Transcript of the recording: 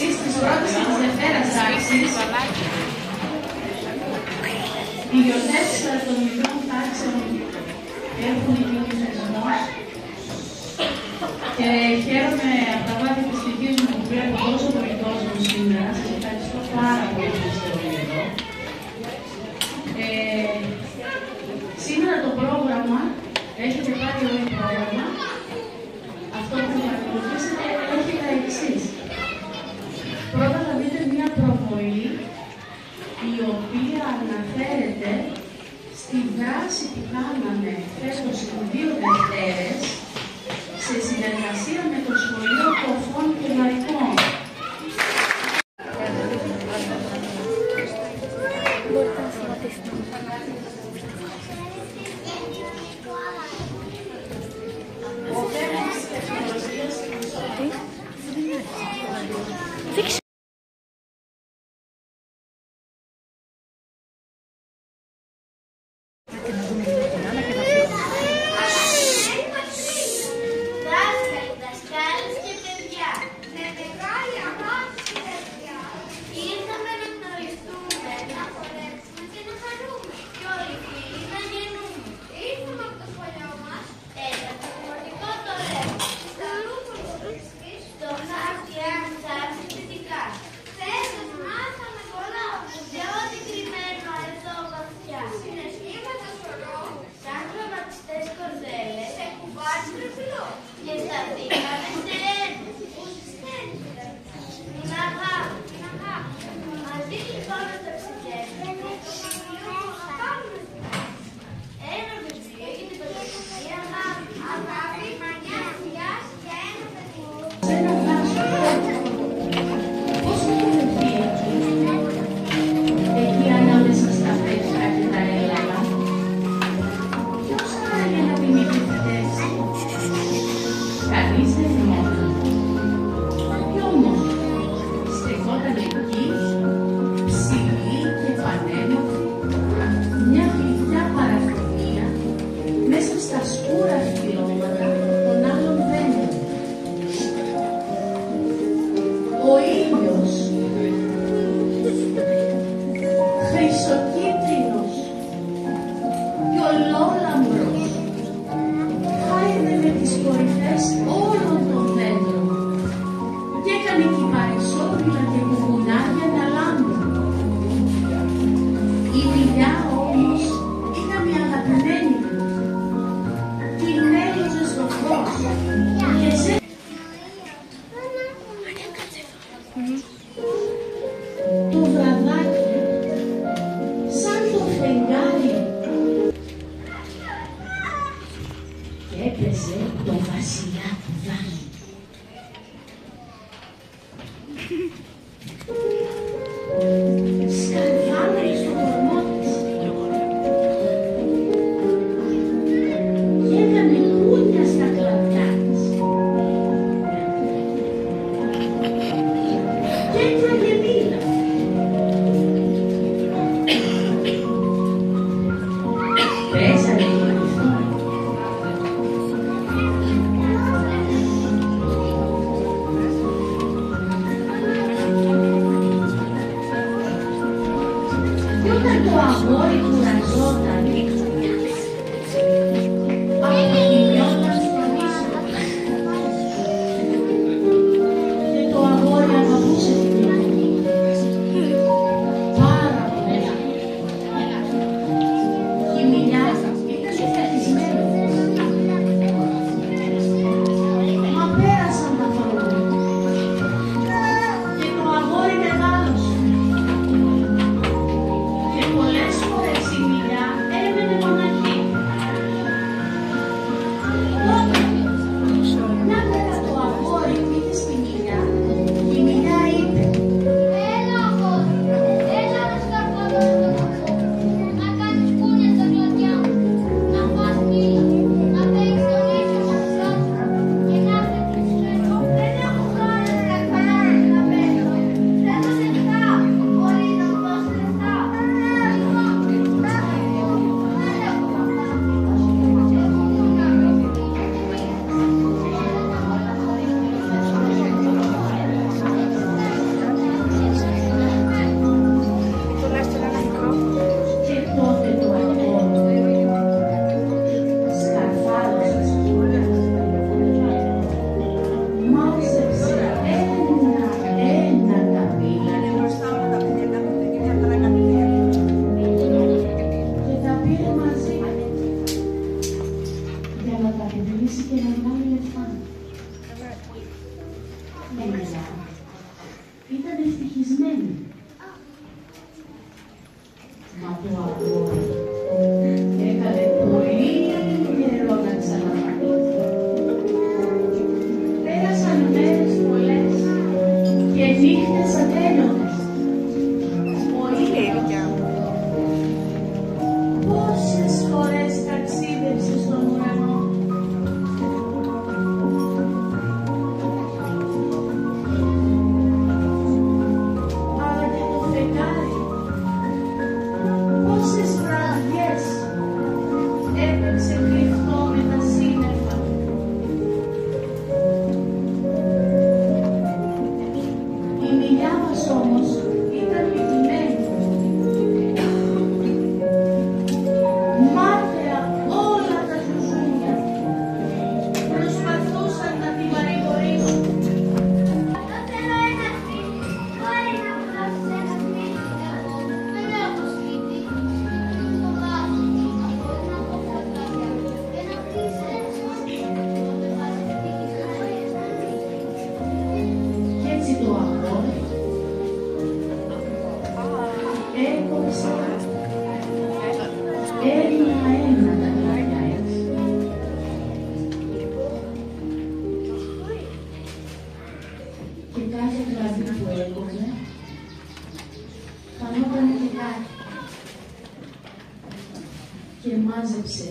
Εξής της πρώτης και της δευτέρας τάξης, οι γιορτές των μικρών τάξεων έχουν γίνει θεσμός και χαίρομαι από τα βάθη της ψυχής μου που βλέπω τόσο πολύ κόσμο σήμερα. Σας ευχαριστώ πάρα πολύ που είστε όλοι εδώ. Σήμερα το πρόγραμμα, έχετε πάρει όλο το πρόγραμμα, αυτό που θα ακολουθήσετε έχει τα εξής. Πρώτα θα δείτε μια προβολή η οποία αναφέρεται στη δράση που κάναμε φέτος οι 2 Δευτέρες σε συνεργασία με το Σχολείο Κοφών και Λαϊκών. Ο τέρας της τεχνολογίας για να τα πουλήσει και να βγάλει λεφτά. Ήταν ευτυχισμένη. Μα το αγόρι έκανε πολύ καιρό να ξαναφανεί. Πέρασαν μέρες πολλές και νύχτες ατέλειωτες. Ο ήλιος πόσες φορές ταξίδεψε στον ουρανό. Αλλά και το φεγγάρι πόσες βραδιές έπαιξε κρυφτό με τα σύννεφα. Η μιλιά μας όμως ήταν λυπημένη. Μάταια όλα τα ζουζούνια προσπαθούσαν να την παρηγορήσουν. Θέλω ένα σπίτι. Μπορεί να μου δώσεις ένα σπίτι. Δεν έχω σπίτι. Το βάζω. Μπορεί να το φωτάκια. Και να χτίσεις ένα σπίτι. Τότε βάζει σπίτι Κι έτσι το αγόρι έκοψε ένα-ένα τα κλαδιά έτσι. Και κάθε κλαδί που έκοψε φανόταν και κάτι. Και μάζεψε